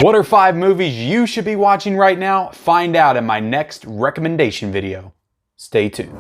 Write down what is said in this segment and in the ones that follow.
What are 5 movies you should be watching right now? Find out in my next recommendation video. Stay tuned.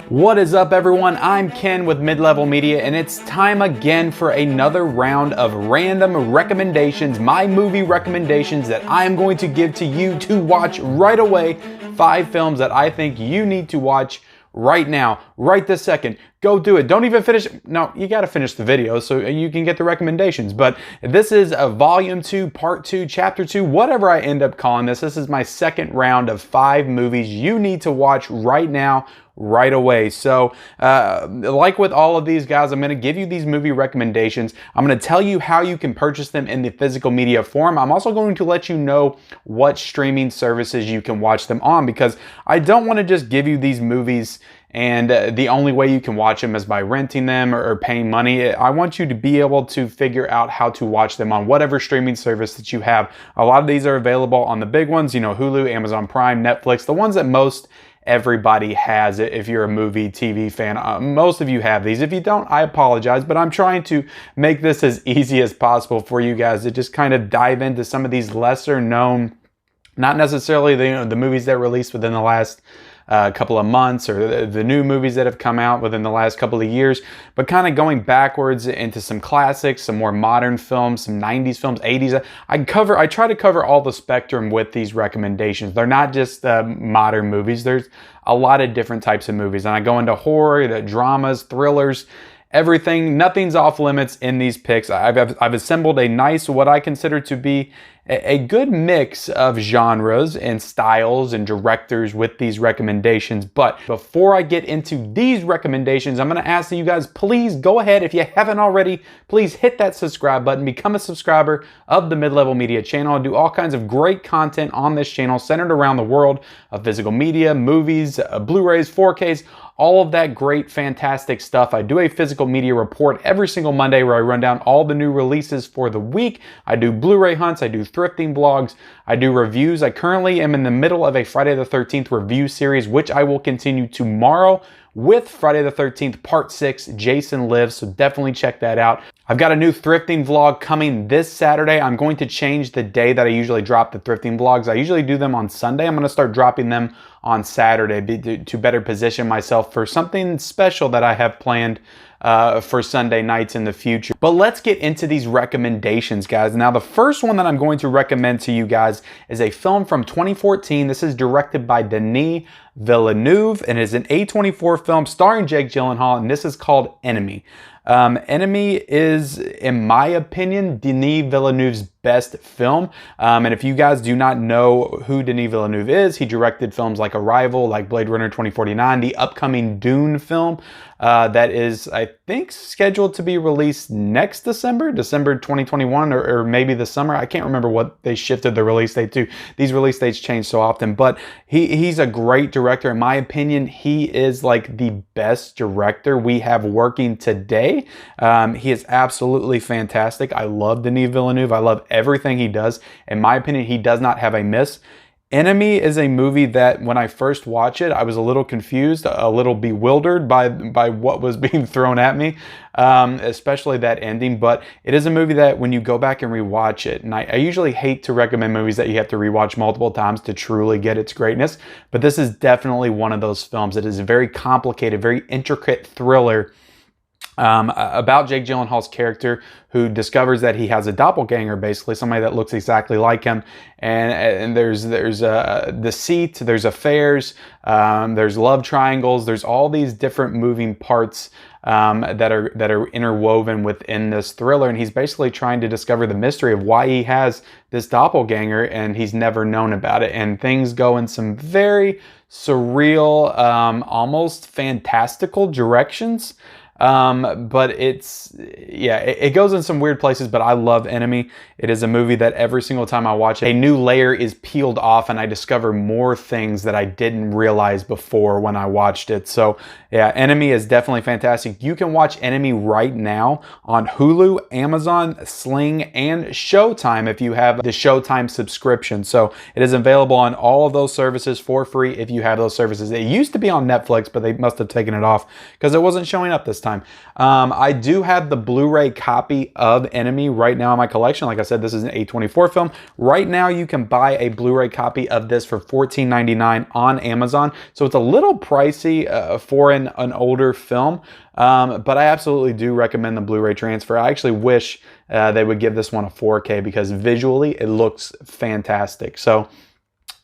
What is up, everyone? I'm Ken with Mid-Level Media, and it's time again for another round of random recommendations, my movie recommendations that I am going to give to you to watch right away. 5 films that I think you need to watch right now, right this second. Go do it. Don't even finish. No, you got to finish the video so you can get the recommendations. But this is a volume 2, part 2, chapter 2, whatever I end up calling this. This is my second round of 5 movies you need to watch right now, right away. So like with all of these guys, I'm going to give you these movie recommendations. I'm going to tell you how you can purchase them in the physical media form. I'm also going to let you know what streaming services you can watch them on, because I don't want to just give you these movies and the only way you can watch them is by renting them or paying money. I want you to be able to figure out how to watch them on whatever streaming service that you have. A lot of these are available on the big ones, you know, Hulu, Amazon Prime, Netflix, the ones that most everybody has it. If you're a movie, TV fan, most of you have these. If you don't, I apologize, but I'm trying to make this as easy as possible for you guys to just kind of dive into some of these lesser known, not necessarily the movies that released within the last couple of months, or the new movies that have come out within the last couple of years, but kind of going backwards into some classics, some more modern films, some 90s films, 80s. I try to cover all the spectrum with these recommendations. They're not just modern movies. There's a lot of different types of movies, and I go into horror, the dramas, thrillers, everything. Nothing's off limits in these picks. I've assembled a nice, what I consider to be a good mix of genres and styles and directors with these recommendations. But before I get into these recommendations, I'm going to ask that you guys please go ahead, if you haven't already, please hit that subscribe button, become a subscriber of the Mid-Level Media channel. I do all kinds of great content on this channel centered around the world of physical media, movies, Blu-rays, 4Ks, all of that great, fantastic stuff. I do a physical media report every single Monday where I run down all the new releases for the week. I do Blu-ray hunts, I do thrifting vlogs, I do reviews. I currently am in the middle of a Friday the 13th review series, which I will continue tomorrow with Friday the 13th Part 6, Jason Lives, so definitely check that out. I've got a new thrifting vlog coming this Saturday. I'm going to change the day that I usually drop the thrifting vlogs. I usually do them on Sunday. I'm going to start dropping them on Saturday to better position myself for something special that I have planned for Sunday nights in the future. But let's get into these recommendations, guys. Now, the first one that I'm going to recommend to you guys is a film from 2014. This is directed by Denis Villeneuve, and is an A24 film starring Jake Gyllenhaal, and this is called Enemy. Enemy is, in my opinion, Denis Villeneuve's best film. And if you guys do not know who Denis Villeneuve is, he directed films like Arrival, like Blade Runner 2049, the upcoming Dune film that is, I think, scheduled to be released next December 2021, or maybe the summer. I can't remember what they shifted the release date to. These release dates change so often, but he's a great director. In my opinion, he is like the best director we have working today. He is absolutely fantastic. I love Denis Villeneuve. I love everything he does. In my opinion, he does not have a miss. Enemy is a movie that when I first watched it, I was a little confused, a little bewildered by what was being thrown at me, especially that ending. But it is a movie that when you go back and rewatch it, and I usually hate to recommend movies that you have to rewatch multiple times to truly get its greatness, but this is definitely one of those films. It is a very complicated, very intricate thriller about Jake Gyllenhaal's character, who discovers that he has a doppelganger, basically somebody that looks exactly like him. And there's deceit, there's affairs, there's love triangles, there's all these different moving parts that are interwoven within this thriller. And he's basically trying to discover the mystery of why he has this doppelganger, and he's never known about it. And things go in some very surreal, almost fantastical directions. But it's, yeah, it goes in some weird places, but I love Enemy. It is a movie that every single time I watch it, a new layer is peeled off and I discover more things that I didn't realize before when I watched it. So yeah, Enemy is definitely fantastic. You can watch Enemy right now on Hulu, Amazon, Sling, and Showtime if you have the Showtime subscription. So it is available on all of those services for free if you have those services. It used to be on Netflix, but they must have taken it off because it wasn't showing up this time. I do have the Blu-ray copy of Enemy right now in my collection. Like I said, this is an A24 film. Right now, you can buy a Blu-ray copy of this for $14.99 on Amazon. So it's a little pricey for an older film, but I absolutely do recommend the Blu-ray transfer. I actually wish they would give this one a 4K because visually it looks fantastic. So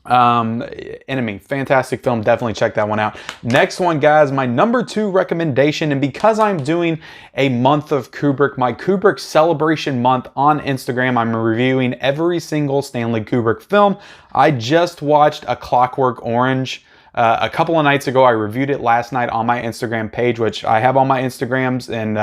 Enemy, fantastic film. Definitely check that one out. Next one, guys, my number 2 recommendation, and because I'm doing a month of Kubrick, my Kubrick celebration month on Instagram, I'm reviewing every single Stanley Kubrick film. I just watched A Clockwork Orange a couple of nights ago. I reviewed it last night on my Instagram page, which I have all my Instagrams and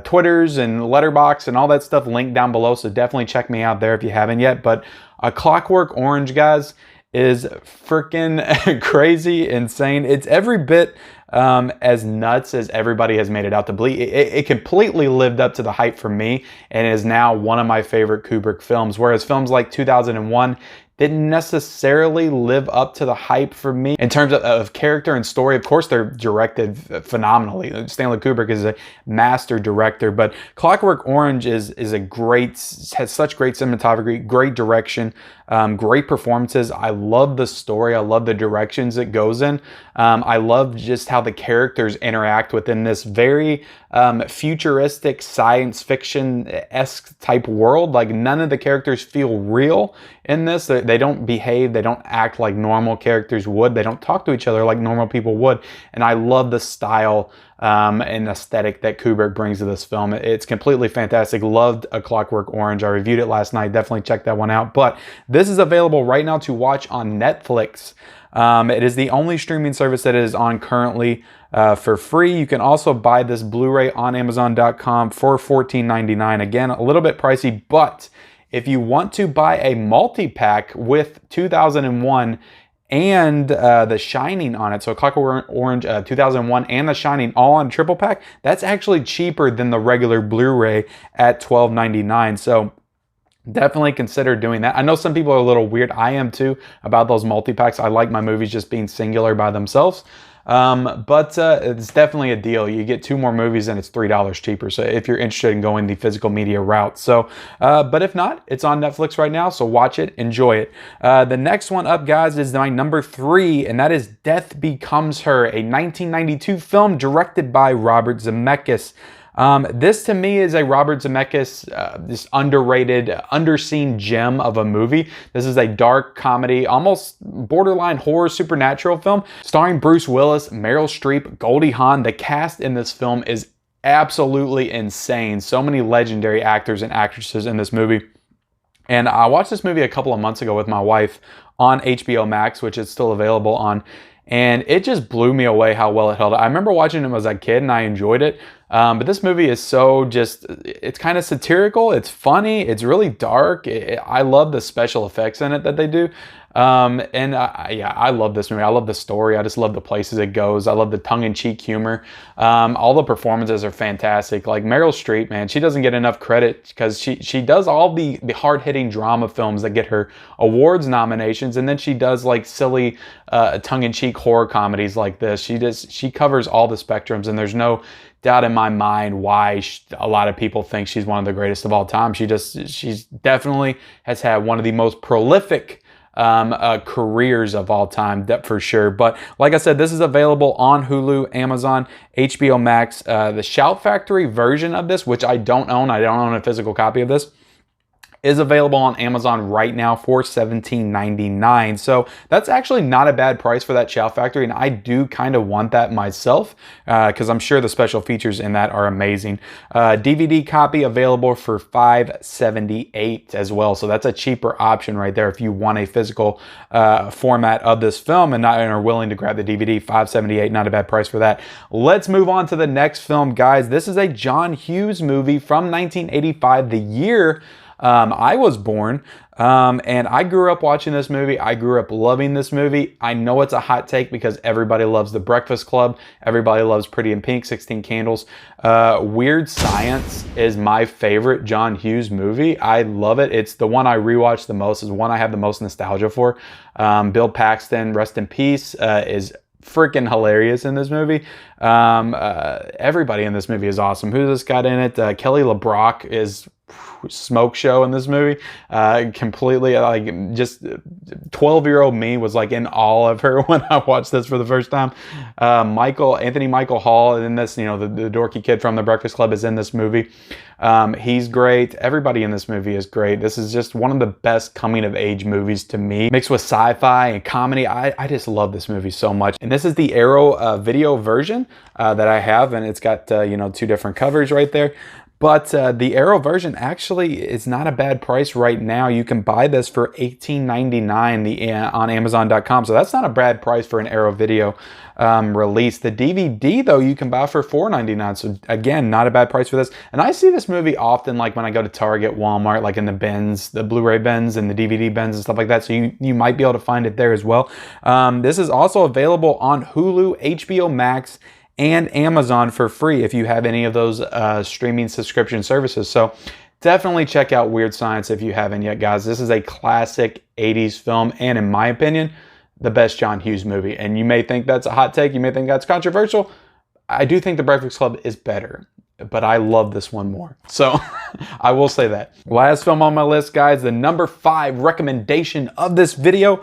Twitters and Letterboxd and all that stuff linked down below. So definitely check me out there if you haven't yet. But A Clockwork Orange, guys, is freaking crazy, insane. It's every bit as nuts as everybody has made it out to be. It completely lived up to the hype for me and is now one of my favorite Kubrick films. Whereas films like 2001 didn't necessarily live up to the hype for me in terms of character and story. Of course, they're directed phenomenally. Stanley Kubrick is a master director, but Clockwork Orange has such great cinematography, great direction, great performances. I love the story. I love the directions it goes in. I love just how the characters interact within this very futuristic science fiction-esque type world. Like, none of the characters feel real in this. They don't behave, they don't act like normal characters would. They don't talk to each other like normal people would. And I love the style and aesthetic that Kubrick brings to this film. It's completely fantastic. Loved A Clockwork Orange. I reviewed it last night. Definitely check that one out. But this is available right now to watch on Netflix. It is the only streaming service that it is on currently for free. You can also buy this Blu-ray on Amazon.com for $14.99. Again, a little bit pricey, but if you want to buy a multi-pack with 2001 and The Shining on it, so Clockwork Orange 2001 and The Shining all on triple pack, that's actually cheaper than the regular Blu-ray at $12.99. So definitely consider doing that. I know some people are a little weird. I am too about those multi-packs. I like my movies just being singular by themselves. But it's definitely a deal. You get 2 more movies and it's $3 cheaper. So if you're interested in going the physical media route. So, but if not, it's on Netflix right now. So watch it, enjoy it. The next one up, guys, is my number 3, and that is Death Becomes Her, a 1992 film directed by Robert Zemeckis. This to me is a Robert Zemeckis, this underrated, underseen gem of a movie. This is a dark comedy, almost borderline horror supernatural film starring Bruce Willis, Meryl Streep, Goldie Hawn. The cast in this film is absolutely insane. So many legendary actors and actresses in this movie. And I watched this movie a couple of months ago with my wife on HBO Max, which is still available on. And it just blew me away how well it held up. I remember watching it as a kid and I enjoyed it. But this movie is so it's kind of satirical. It's funny. It's really dark. I love the special effects in it that they do. Yeah, I love this movie. I love the story. I just love the places it goes. I love the tongue-in-cheek humor. All the performances are fantastic. Like Meryl Streep, man, she doesn't get enough credit because she does all the hard-hitting drama films that get her awards nominations, and then she does like silly tongue-in-cheek horror comedies like this. She covers all the spectrums, and there's no doubt in my mind why a lot of people think she's one of the greatest of all time. She's definitely has had one of the most prolific careers of all time, that for sure. But like I said, this is available on Hulu, Amazon, HBO Max. The Shout Factory version of this, which I don't own a physical copy of this, is available on Amazon right now for $17.99. So that's actually not a bad price for that Shout Factory, and I do kind of want that myself because I'm sure the special features in that are amazing. DVD copy available for $5.78 as well, so that's a cheaper option right there if you want a physical format of this film and are willing to grab the DVD. $5.78, not a bad price for that. Let's move on to the next film, guys. This is a John Hughes movie from 1985, the year I was born, and I grew up watching this movie. I grew up loving this movie. I know it's a hot take because everybody loves The Breakfast Club. Everybody loves Pretty in Pink, 16 Candles. Weird Science is my favorite John Hughes movie. I love it. It's the one I rewatch the most. It's the one I have the most nostalgia for. Bill Paxton, rest in peace, is freaking hilarious in this movie. Everybody in this movie is awesome. Who's this got in it? Kelly LeBrock is smoke show in this movie. Completely, like, just 12-year-old me was like in awe of her when I watched this for the first time. Anthony Michael Hall in this, you know, the dorky kid from The Breakfast Club is in this movie. He's great. Everybody in this movie is great. This is just one of the best coming of age movies to me, mixed with sci-fi and comedy. I just love this movie so much. And this is the Arrow video version that I have, and it's got you know, 2 different covers right there. But the Arrow version actually is not a bad price right now. You can buy this for $18.99 on Amazon.com. So that's not a bad price for an Arrow video release. The DVD, though, you can buy for $4.99. So again, not a bad price for this. And I see this movie often, like when I go to Target, Walmart, like in the bins, the Blu-ray bins and the DVD bins and stuff like that. So you might be able to find it there as well. This is also available on Hulu, HBO Max, and Amazon for free if you have any of those streaming subscription services. So definitely check out Weird Science if you haven't yet, guys. This is a classic 80s film, and in my opinion, the best John Hughes movie. And you may think that's a hot take, you may think that's controversial. I do think The Breakfast Club is better, but I love this one more. So I will say that. Last film on my list, guys, the number 5 recommendation of this video,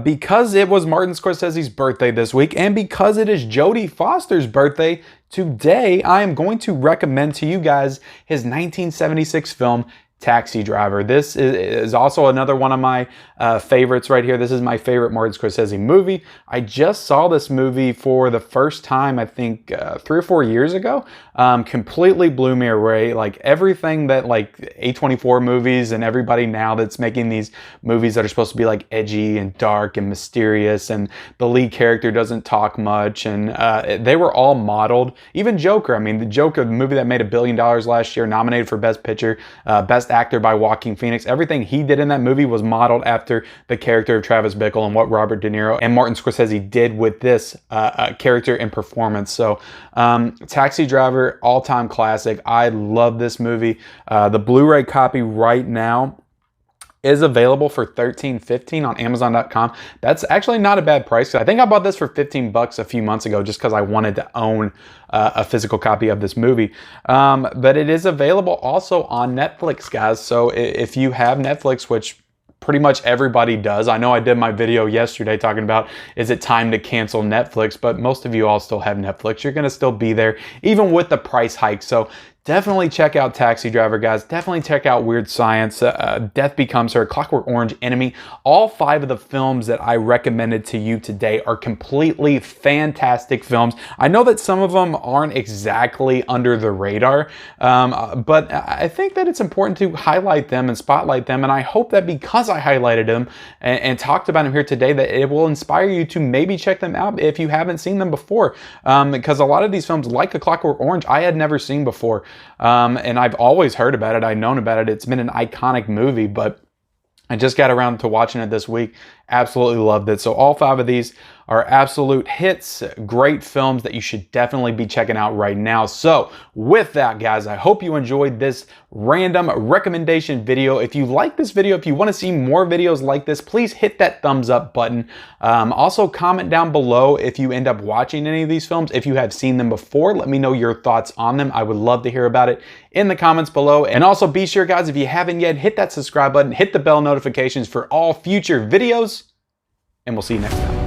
because it was Martin Scorsese's birthday this week, and because it is Jodie Foster's birthday today, I am going to recommend to you guys his 1976 film, Taxi Driver. This is also another one of my favorites right here. This is my favorite Martin Scorsese movie. I just saw this movie for the first time, I think 3 or 4 years ago. Completely blew me away. Like everything that like A24 movies and everybody now that's making these movies that are supposed to be like edgy and dark and mysterious, and the lead character doesn't talk much, and they were all modeled. Even Joker, I mean, the Joker, the movie that made $1 billion last year, nominated for Best Picture, Best Actor by Joaquin Phoenix. Everything he did in that movie was modeled after the character of Travis Bickle and what Robert De Niro and Martin Scorsese did with this character and performance. So Taxi Driver, all-time classic. I love this movie. The Blu-ray copy right now is available for $13.15 on Amazon.com. That's actually not a bad price. I think I bought this for $15 a few months ago just because I wanted to own a physical copy of this movie. But it is available also on Netflix, guys. So if you have Netflix, which pretty much everybody does. I know I did my video yesterday talking about, is it time to cancel Netflix? But most of you all still have Netflix. You're going to still be there, even with the price hike. So definitely check out Taxi Driver, guys. Definitely check out Weird Science, Death Becomes Her, Clockwork Orange, Enemy. All 5 of the films that I recommended to you today are completely fantastic films. I know that some of them aren't exactly under the radar, but I think that it's important to highlight them and spotlight them. And I hope that because I highlighted them and talked about them here today, that it will inspire you to maybe check them out if you haven't seen them before. Because a lot of these films, like A Clockwork Orange, I had never seen before. And I've always heard about it. I've known about it. It's been an iconic movie, but I just got around to watching it this week. Absolutely loved it. So all 5 of these are absolute hits, great films that you should definitely be checking out right now. So with that, guys, I hope you enjoyed this random recommendation video. If you like this video, if you want to see more videos like this, please hit that thumbs up button. Also comment down below if you end up watching any of these films. If you have seen them before, let me know your thoughts on them. I would love to hear about it in the comments below. And also be sure, guys, if you haven't yet, hit that subscribe button, hit the bell notifications for all future videos, and we'll see you next time.